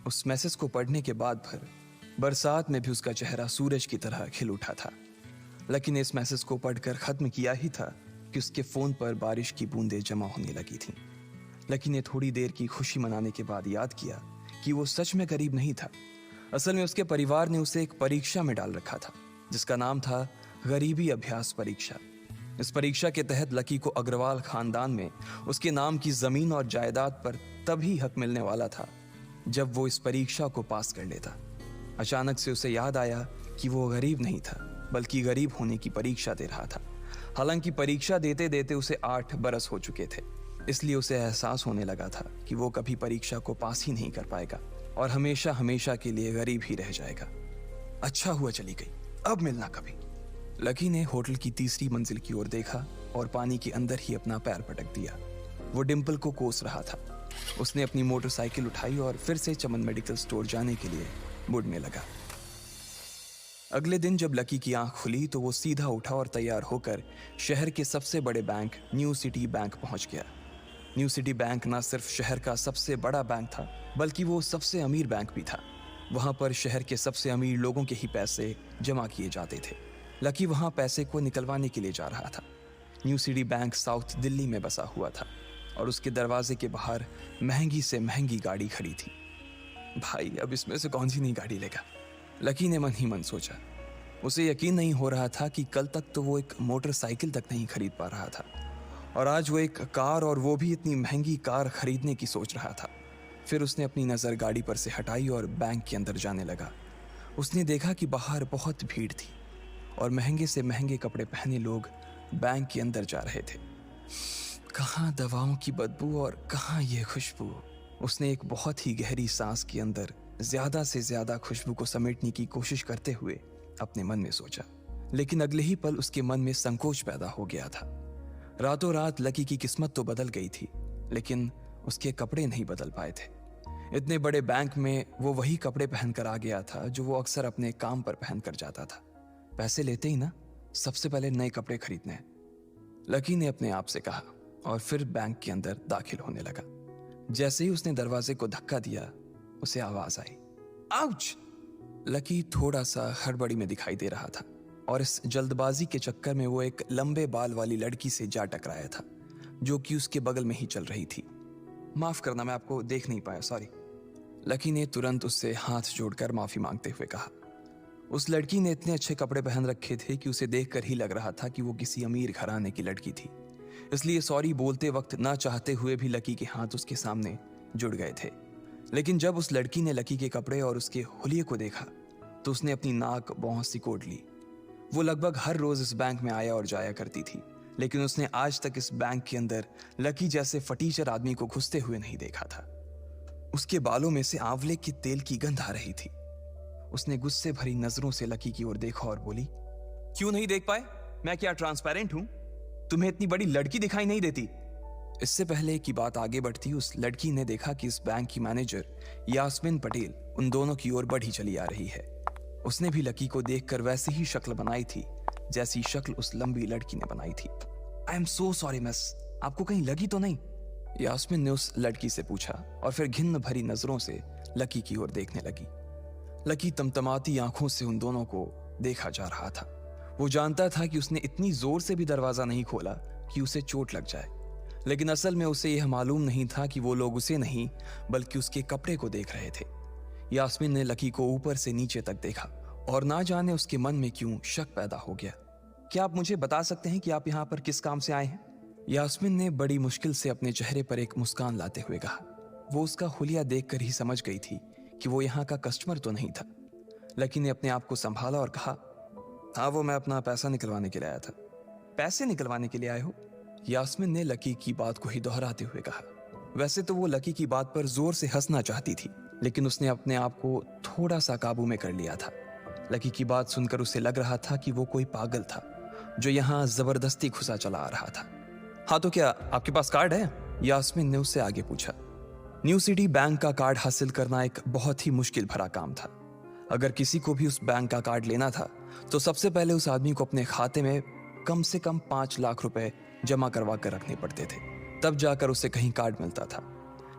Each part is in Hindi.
उस मैसेज को पढ़ने के बाद भर बरसात में भी उसका चेहरा सूरज की तरह खिल उठा था। लकी ने इस मैसेज को पढ़कर खत्म किया ही था कि उसके फोन पर बारिश की बूंदें जमा होने लगी थीं। लकी ने थोड़ी देर की खुशी मनाने के बाद याद किया कि वो सच में गरीब नहीं था। असल में उसके परिवार ने उसे एक परीक्षा में डाल रखा था जिसका नाम था गरीबी अभ्यास परीक्षा। इस परीक्षा के तहत लकी को अग्रवाल खानदान में उसके नाम की जमीन और जायदाद पर तभी हक मिलने वाला था जब वो इस परीक्षा को पास कर लेता। अचानक से उसे याद आया कि वो गरीब नहीं था बल्कि गरीब होने की परीक्षा दे रहा था। हालांकि परीक्षा देते देते उसे 8 बरस हो चुके थे, इसलिए उसे एहसास होने लगा था कि वो कभी परीक्षा को पास ही नहीं कर पाएगा और हमेशा हमेशा के लिए गरीब ही रह जाएगा। अच्छा हुआ चली गई, अब मिलना कभी। लकी ने होटल की तीसरी मंजिल की ओर देखा और पानी के अंदर ही अपना पैर पटक दिया। वो डिंपल को कोस रहा था। उसने अपनी मोटरसाइकिल उठाई और फिर से चमन मेडिकल स्टोर जाने के लिए मुड़ने लगा। अगले दिन जब लकी की आंख खुली तो वो सीधा उठा और तैयार होकर शहर के सबसे बड़े बैंक न्यू सिटी बैंक पहुंच गया। न्यू सिटी बैंक न सिर्फ शहर का सबसे बड़ा बैंक था बल्कि वो सबसे अमीर बैंक भी था। वहां पर शहर के सबसे अमीर लोगों के ही पैसे जमा किए जाते थे। लकी वहां पैसे को निकलवाने के लिए जा रहा था। New city bank south Delhi में बसा हुआ था और उसके दरवाजे के बाहर महंगी से महंगी गाड़ी खड़ी थी। भाई अब इसमें से कौन सी नई गाड़ी लेगा, लकी ने मन ही मन सोचा। उसे यकीन नहीं हो रहा था कि कल तक तो वो एक मोटरसाइकिल तक नहीं खरीद पा रहा था और आज वो एक कार, और वो भी इतनी महंगी कार खरीदने की सोच रहा था। फिर उसने अपनी नज़र गाड़ी पर से हटाई और बैंक के अंदर जाने लगा। उसने देखा कि बाहर बहुत भीड़ थी और महंगे से महंगे कपड़े पहने लोग बैंक के अंदर जा रहे थे। कहाँ दवाओं की बदबू और कहाँ ये खुशबू। उसने एक बहुत ही गहरी सांस के अंदर ज्यादा से ज्यादा खुशबू को समेटने की कोशिश करते हुए अपने मन में सोचा, लेकिन अगले ही पल उसके मन में संकोच पैदा हो गया था। रातों रात लकी की किस्मत तो बदल गई थी, लेकिन उसके कपड़े नहीं बदल पाए थे। इतने बड़े बैंक में वो वही कपड़े पहनकर आ गया था जो वो अक्सर अपने काम पर पहनकर जाता था। पैसे लेते ही ना सबसे पहले नए कपड़े खरीदने हैं, लकी ने अपने आप से कहा और फिर बैंक के अंदर दाखिल होने लगा। जैसे ही उसने दरवाजे को धक्का दिया उसे आवाज आई, आउच! लकी थोड़ा सा हड़बड़ी में दिखाई दे रहा था और इस जल्दबाजी के चक्कर में वो एक लंबे बाल वाली लड़की से जा टकराया था जो कि उसके बगल में ही चल रही थी। माफ करना, मैं आपको देख नहीं पाया, सॉरी। लकी ने तुरंत उससे हाथ जोड़कर माफी मांगते हुए कहा। उस लड़की ने इतने अच्छे कपड़े पहन रखे थे कि उसे देखकर ही लग रहा था कि वो किसी अमीर घराने की लड़की थी, इसलिए सॉरी बोलते वक्त ना चाहते हुए भी लकी के हाथ उसके सामने जुड़ गए थे। लेकिन जब उस लड़की ने लकी के कपड़े और उसके हुलिये को देखा तो उसने अपनी नाक भौं सिकोड़ ली। वो लगभग हर रोज इस बैंक में आया और जाया करती थी, लेकिन उसने आज तक इस बैंक के अंदर लकी जैसे फटीचर आदमी को घुसते हुए नहीं देखा था। उसके बालों में से आंवले के तेल की गंध आ रही थी। उसने गुस्से भरी नजरों से लकी की ओर देखा और बोली, क्यों नहीं देख पाए? मैं क्या ट्रांसपेरेंट हूं? तुम्हें इतनी बड़ी लड़की दिखाई नहीं देती? इससे पहले कि बात आगे बढ़ती, उस लड़की ने देखा कि इस बैंक की मैनेजर यास्मीन पटेल उन दोनों की ओर बढ़ी चली आ रही है। उसने भी लकी को देखकर वैसी ही शक्ल बनाई थी जैसी शक्ल उस लंबी लड़की ने बनाई थी। I am so sorry miss, आपको कहीं लगी तो नहीं? यास्मीन ने उस लड़की से पूछा और फिर घिन्न भरी नजरों से लकी की ओर देखने लगी। लकी तमतमाती आंखों से उन दोनों को देखा जा रहा था। वो जानता था कि उसने इतनी जोर से भी दरवाजा नहीं खोला कि उसे चोट लग जाए, लेकिन असल में उसे यह मालूम नहीं था कि वो लोग उसे नहीं बल्कि उसके कपड़े को देख रहे थे। यास्मीन ने लकी को ऊपर से नीचे तक देखा और ना जाने उसके मन में क्यों शक पैदा हो गया। क्या आप मुझे बता सकते हैं कि आप यहाँ पर किस काम से आए हैं? यास्मीन ने बड़ी मुश्किल से अपने चेहरे पर एक मुस्कान लाते हुए कहा। वो उसका हुलिया देखकर ही समझ गई थी कि वो यहाँ का कस्टमर तो नहीं था। लकी ने अपने आप को संभाला और कहा, हाँ वो मैं अपना पैसा निकलवाने के लिए आया था। पैसे निकलवाने के लिए आए हो? यास्मीन ने लकी की बात को ही दोहराते हुए कहा। वैसे तो वो लकी की बात पर जोर से हंसना चाहती थी, लेकिन उसने अपने आप को थोड़ा सा काबू में कर लिया था। लकी की बात सुनकर उसे लग रहा था कि वो कोई पागल था जो यहाँ जबरदस्ती घुसा चला आ रहा था। हाँ तो क्या आपके पास कार्ड है? यास्मीन ने उससे आगे पूछा। न्यू सिटी बैंक का कार्ड हासिल करना एक बहुत ही मुश्किल भरा काम था। अगर किसी को भी उस बैंक का कार्ड लेना था तो सबसे पहले उस आदमी को अपने खाते में कम से कम 5 लाख रुपए जमा करवा कर रखने पड़ते थे, तब जाकर उसे कहीं कार्ड मिलता था।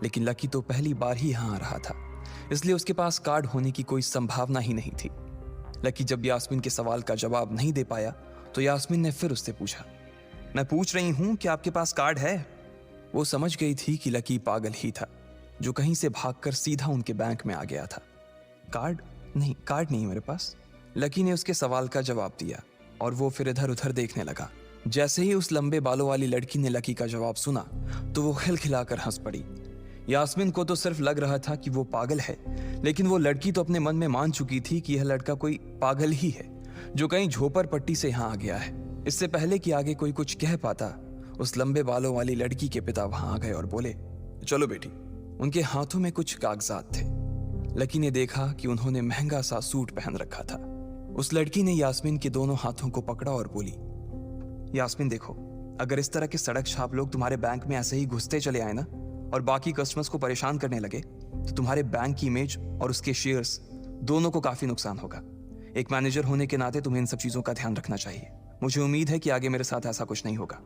लेकिन लकी तो पहली बार ही यहाँ आ रहा था, इसलिए उसके पास कार्ड होने की कोई संभावना ही नहीं थी। लकी जब यास्मीन के सवाल का जवाब नहीं दे पाया तो यास्मीन ने फिर उससे पूछा, मैं पूछ रही हूं कि आपके पास कार्ड है? वो समझ गई थी कि लकी पागल ही था जो कहीं से भागकर सीधा उनके बैंक में आ गया था। कार्ड नहीं मेरे पास। लकी ने उसके सवाल का जवाब दिया और वो फिर इधर उधर देखने लगा। जैसे ही उस लंबे बालों वाली लड़की ने लकी का जवाब सुना तो वो खिलखिलाकर हंस पड़ी। यास्मीन को तो सिर्फ लग रहा था कि वो पागल है, लेकिन वो लड़की तो अपने मन में मान चुकी थी कि यह लड़का कोई पागल ही है जो कहीं झोपड़ पट्टी से यहाँ आ गया है। इससे पहले कि आगे कोई कुछ कह पाता, उस लंबे बालों वाली लड़की के पिता वहां आ गए और बोले, चलो बेटी। उनके हाथों में कुछ कागजात थे। लकी ने देखा कि उन्होंने महंगा सा सूट पहन रखा था। उस लड़की ने यास्मीन के दोनों हाथों को पकड़ा और बोली, यास्मीन देखो, अगर इस तरह के सड़क छाप लोग तुम्हारे बैंक में ऐसे ही घुसते चले आए ना और बाकी कस्टमर्स को परेशान करने लगे तो तुम्हारे बैंक की इमेज और उसके शेयर्स दोनों को काफी नुकसान होगा। एक मैनेजर होने के नाते तुम्हें इन सब चीजों का ध्यान रखना चाहिए। मुझे उम्मीद है कि आगे मेरे साथ ऐसा कुछ नहीं होगा।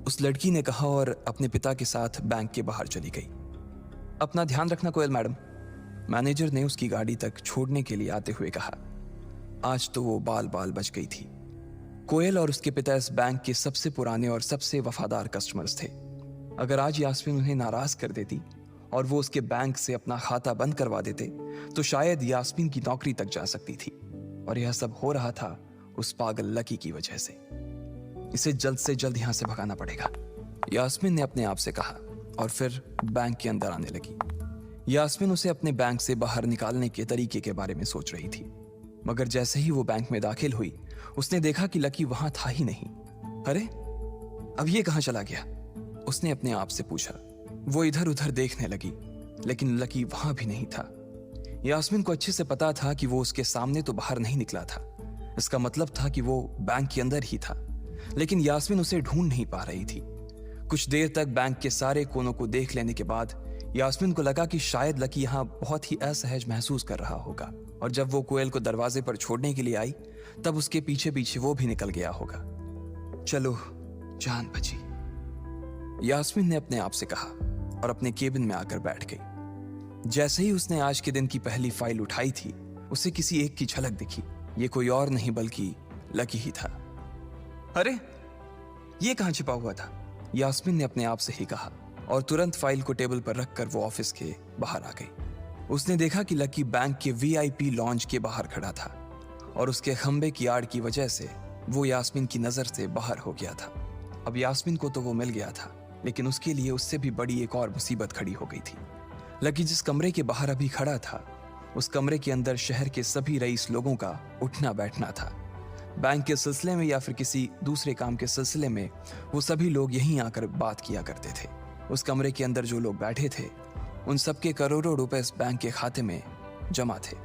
उस लड़की ने कहा और अपने पिता के साथ बैंक के बाहर चली गई। अपना ध्यान रखना कोयल मैडम, मैनेजर ने उसकी गाड़ी तक छोड़ने के लिए आते हुए कहा। आज तो वो बाल बाल बच गई थी। कोयल और उसके पिता इस बैंक के सबसे पुराने और सबसे वफादार कस्टमर्स थे। अगर आज यास्मीन उन्हें नाराज कर देती और वो उसके बैंक से अपना खाता बंद करवा देते तो शायद यास्मीन की नौकरी तक जा सकती थी। और यह सब हो रहा था उस पागल लकी की वजह से। इसे जल्द से जल्द यहां से भगाना पड़ेगा, यास्मीन ने अपने आप से कहा और फिर बैंक के अंदर आने लगी। यास्मीन उसे अपने बैंक से बाहर निकालने के तरीके के बारे में सोच रही थी, मगर जैसे ही वो बैंक में दाखिल हुई उसने देखा कि लकी वहां था ही नहीं। अरे, अब ये कहां चला गया? उसने अपने आप से पूछा। वो इधर उधर देखने लगी, लेकिन लकी वहां भी नहीं था। यास्मीन को अच्छे से पता था कि वो उसके सामने तो बाहर नहीं निकला था। इसका मतलब था कि वो बैंक के अंदर ही था, लेकिन यास्मीन उसे ढूंढ नहीं पा रही थी। कुछ देर तक बैंक के सारे कोनों को देख लेने के बाद यास्मीन को लगा कि शायद लकी यहाँ बहुत ही असहज महसूस कर रहा होगा, और जब वो कोयल को दरवाजे पर छोड़ने के लिए आई तब उसके पीछे पीछे वो भी निकल गया होगा। चलो, जान बची, यास्मीन ने अपने आप से कहा और अपने केबिन में आकर बैठ गई। जैसे ही उसने आज के दिन की पहली फाइल उठाई थी उसे किसी एक की झलक दिखी। ये कोई और नहीं बल्कि लकी ही था। अरे, ये कहां छिपा हुआ था? यास्मीन ने अपने आप से ही कहा और तुरंत फाइल को टेबल पर रखकर वो ऑफिस के बाहर आ गई। उसने देखा कि लकी बैंक के वीआईपी लॉन्ज के बाहर खड़ा था और उसके खंबे की आड़ की वजह से वो यास्मीन की नजर से बाहर हो गया था। अब यास्मीन को तो वो मिल गया था, लेकिन उसके लिए उससे भी बड़ी एक और मुसीबत खड़ी हो गई थी। लकी जिस कमरे के बाहर अभी खड़ा था उस कमरे के अंदर शहर के सभी रईस लोगों का उठना बैठना था। बैंक के सिलसिले में या फिर किसी दूसरे काम के सिलसिले में वो सभी लोग यहीं आकर बात किया करते थे। उस कमरे के अंदर जो लोग बैठे थे उन सबके करोड़ों रुपए इस बैंक के खाते में जमा थे।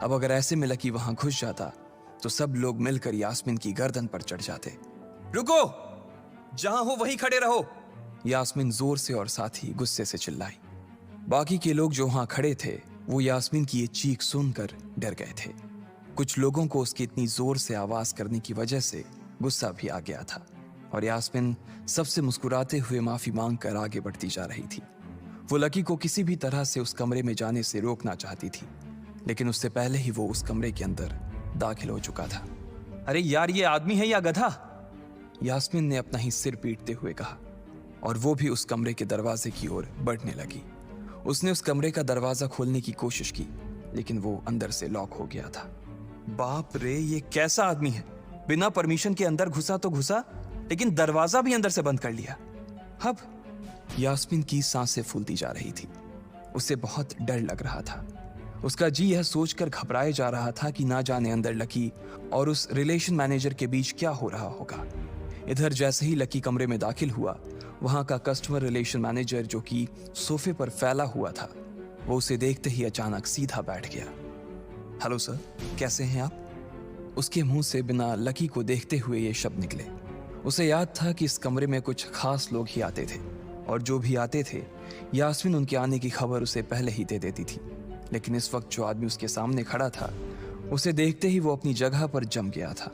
अब अगर ऐसे में लकी वहां घुस जाता तो सब लोग मिलकर यास्मीन की गर्दन पर चढ़ जाते। रुको, जहां हो वहीं खड़े रहो, यास्मीन जोर से और साथ ही गुस्से से चिल्लाई। बाकी के लोग जो वहां खड़े थे वो यास्मीन की ये चीख सुनकर डर गए थे। कुछ लोगों को उसकी इतनी जोर से आवाज करने की वजह से गुस्सा भी आ गया था और यास्मीन सबसे मुस्कुराते हुए माफी मांगकर आगे बढ़ती जा रही थी। वो लकी को किसी भी तरह से उस कमरे में जाने से रोकना चाहती थी, लेकिन उससे पहले ही वो उस कमरे के अंदर दाखिल हो चुका था। अरे यार, ये आदमी है या गधा? यास्मीन ने अपना ही सिर पीटते हुए कहा और वो भी उस कमरे के दरवाजे की ओर बढ़ने लगी। उसने उस कमरे का दरवाजा खोलने की कोशिश की, लेकिन वो अंदर से लॉक हो गया था। बाप रे, ये कैसा आदमी है? बिना परमिशन के अंदर घुसा तो घुसा, लेकिन दरवाजा भी अंदर से बंद कर लिया। अब यास्मीन की सांसें फूलती जा रही थी। उसे बहुत डर लग रहा था। उसका जी यह सोचकर घबराए जा रहा था कि ना जाने अंदर लकी और उस रिलेशन मैनेजर के बीच क्या हो रहा होगा। इधर जैसे ही लकी कमरे में दाखिल हुआ, वहां का कस्टमर रिलेशन मैनेजर जो कि सोफे पर फैला हुआ था, वो उसे देखते ही अचानक सीधा बैठ गया। हेलो सर, कैसे हैं आप? उसके मुंह से बिना लकी को देखते हुए ये शब्द निकले। उसे याद था कि इस कमरे में कुछ खास लोग ही आते थे और जो भी आते थे यास्मीन उनके आने की खबर उसे पहले ही दे देती थी। लेकिन इस वक्त जो आदमी उसके सामने खड़ा था उसे देखते ही वो अपनी जगह पर जम गया था।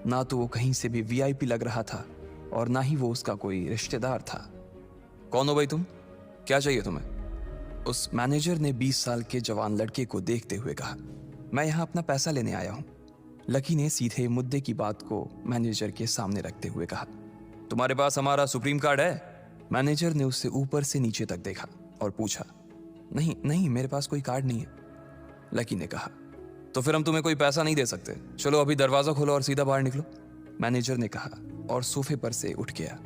ना तो वो कहीं से भी वीआईपी लग रहा था और ना ही वो उसका कोई रिश्तेदार था। कौन हो भाई तुम? क्या चाहिए तुम्हें? उस मैनेजर ने 20 साल के जवान लड़के को देखते हुए कहा, मैं यहाँ अपना पैसा लेने आया हूँ। लकी ने सीधे मुद्दे की बात को मैनेजर के सामने रखते हुए कहा, तुम्हारे पास हमारा सुप्रीम कार्ड है? मैनेजर ने उससे ऊपर से नीचे तक देखा और पूछा, नहीं नहीं, मेरे पास कोई कार्ड नहीं है। लकी ने कहा, तो फिर हम तुम्हें कोई पैसा नहीं दे सकते। चलो अभी दरवाजा खोलो और सीधा बाहर निकलो। मैनेजर ने कहा और सोफे पर से उठ गया।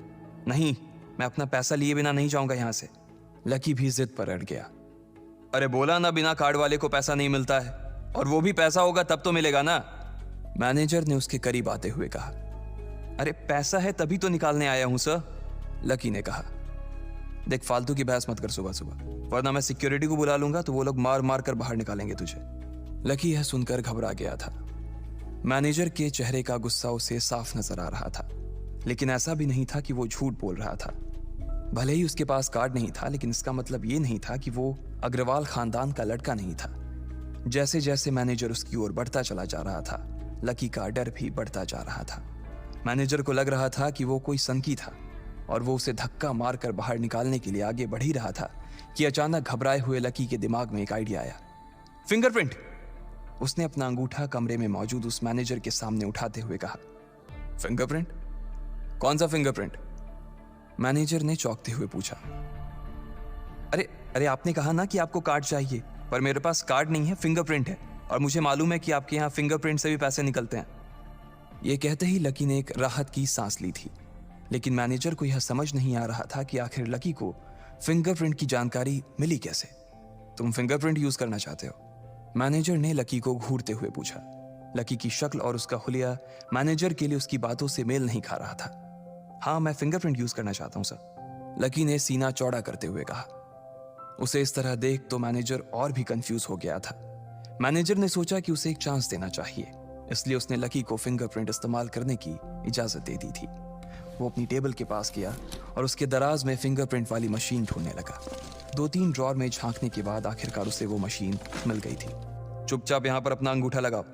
नहीं, मैं अपना पैसा लिए बिना नहीं जाऊंगा यहां से। लकी भी जिद पर अड़ गया। अरे बोला ना, बिना कार्ड वाले को पैसा नहीं मिलता है, और वो भी पैसा होगा तब तो मिलेगा ना। मैनेजर ने उसके करीब आते हुए कहा, अरे पैसा है तभी तो निकालने आया हूं सर। लकी ने कहा, देख फालतू की बहस मत कर सुबह सुबह, वरना मैं सिक्योरिटी को बुला लूंगा तो वो लोग मार मार कर बाहर निकालेंगे तुझे। लकी यह सुनकर घबरा गया था। मैनेजर के चेहरे का गुस्सा उसे साफ नजर आ रहा था, लेकिन ऐसा भी नहीं था कि वो झूठ बोल रहा था। भले ही उसके पास कार्ड नहीं था, लेकिन इसका मतलब ये नहीं था कि वो अग्रवाल खानदान का लड़का नहीं था। जैसे जैसे मैनेजर उसकी ओर बढ़ता चला जा रहा था, लकी का डर भी बढ़ता जा रहा था। मैनेजर को लग रहा था कि वो कोई संकी था और वो उसे धक्का मारकर बाहर निकालने के लिए आगे बढ़ ही रहा था कि अचानक घबराए हुए लकी के दिमाग में एक आइडिया आया। फिंगरप्रिंट! उसने अपना अंगूठा कमरे में मौजूद उस मैनेजर के सामने उठाते हुए कहा। फिंगरप्रिंट? कौन सा फिंगरप्रिंट? मैनेजर ने चौंकते हुए पूछा। अरे अरे, आपने कहा ना कि आपको कार्ड चाहिए, पर मेरे पास कार्ड नहीं है, फिंगरप्रिंट है, और मुझे मालूम है कि आपके यहाँ फिंगरप्रिंट से भी पैसे निकलते हैं। यह कहते ही लकी ने एक राहत की सांस ली थी, लेकिन मैनेजर को यह समझ नहीं आ रहा था कि आखिर लकी को फिंगरप्रिंट की जानकारी मिली कैसे। तुम फिंगरप्रिंट यूज करना चाहते हो? मैनेजर ने लकी को घूरते हुए पूछा। लकी की शक्ल और उसका हुलिया मैनेजर के लिए उसकी बातों से मेल नहीं खा रहा था। हाँ, मैं फिंगरप्रिंट यूज करना चाहता हूं सर, लकी ने सीना चौड़ा करते हुए कहा। उसे इस तरह देख तो मैनेजर और भी कंफ्यूज हो गया था। मैनेजर ने सोचा कि उसे एक चांस देना चाहिए, इसलिए उसने लकी को फिंगरप्रिंट इस्तेमाल करने की इजाजत दे दी थी। वो अपनी टेबल के पास गया और उसके दराज में फिंगरप्रिंट वाली मशीन ढूंढने लगा। 2-3 ड्रॉर में झांकने के बाद आखिरकार उसे वो मशीन मिल गई थी। चुपचाप यहां पर अपना अंगूठा लगाओ,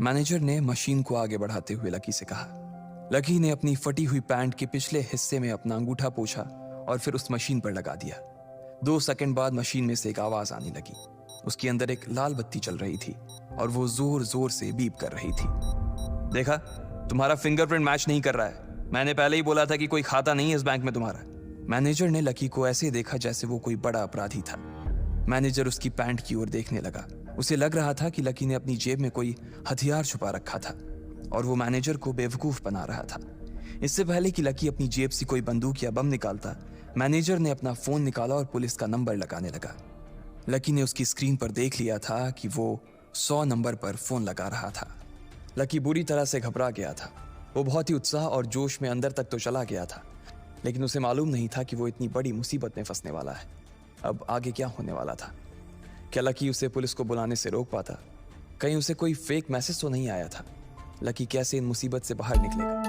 मैनेजर ने मशीन को आगे बढ़ाते हुए लकी से कहा। लकी ने अपनी फटी हुई पैंट के पिछले हिस्से में अपना अंगूठा पोंछा और फिर उस मशीन पर लगा दिया। 2 सेकंड बाद मशीन में से एक आवाज आने लगी। उसके अंदर एक लाल बत्ती चल रही थी और वो जोर जोर से बीप कर रही थी। देखा, तुम्हारा फिंगरप्रिंट मैच नहीं कर रहा है। मैंने पहले ही बोला था कि कोई खाता नहीं है इस बैंक में तुम्हारा। मैनेजर ने लकी को ऐसे देखा जैसे वो कोई बड़ा अपराधी था। मैनेजर उसकी पैंट की ओर देखने लगा। उसे लग रहा था कि लकी ने अपनी जेब में कोई हथियार छुपा रखा था और वो मैनेजर को बेवकूफ बना रहा था। इससे पहले कि लकी अपनी जेब से कोई बंदूक या बम निकालता, मैनेजर ने अपना फोन निकाला और पुलिस का नंबर लगाने लगा। लकी ने उसकी स्क्रीन पर देख लिया था कि वो 100 नंबर पर फोन लगा रहा था। लकी बुरी तरह से घबरा गया था। वो बहुत ही उत्साह और जोश में अंदर तक तो चला गया था, लेकिन उसे मालूम नहीं था कि वो इतनी बड़ी मुसीबत में फंसने वाला है। अब आगे क्या होने वाला था? क्या लकी उसे पुलिस को बुलाने से रोक पाता? कहीं उसे कोई फेक मैसेज तो नहीं आया था? लकी कैसे इन मुसीबत से बाहर निकलेगा?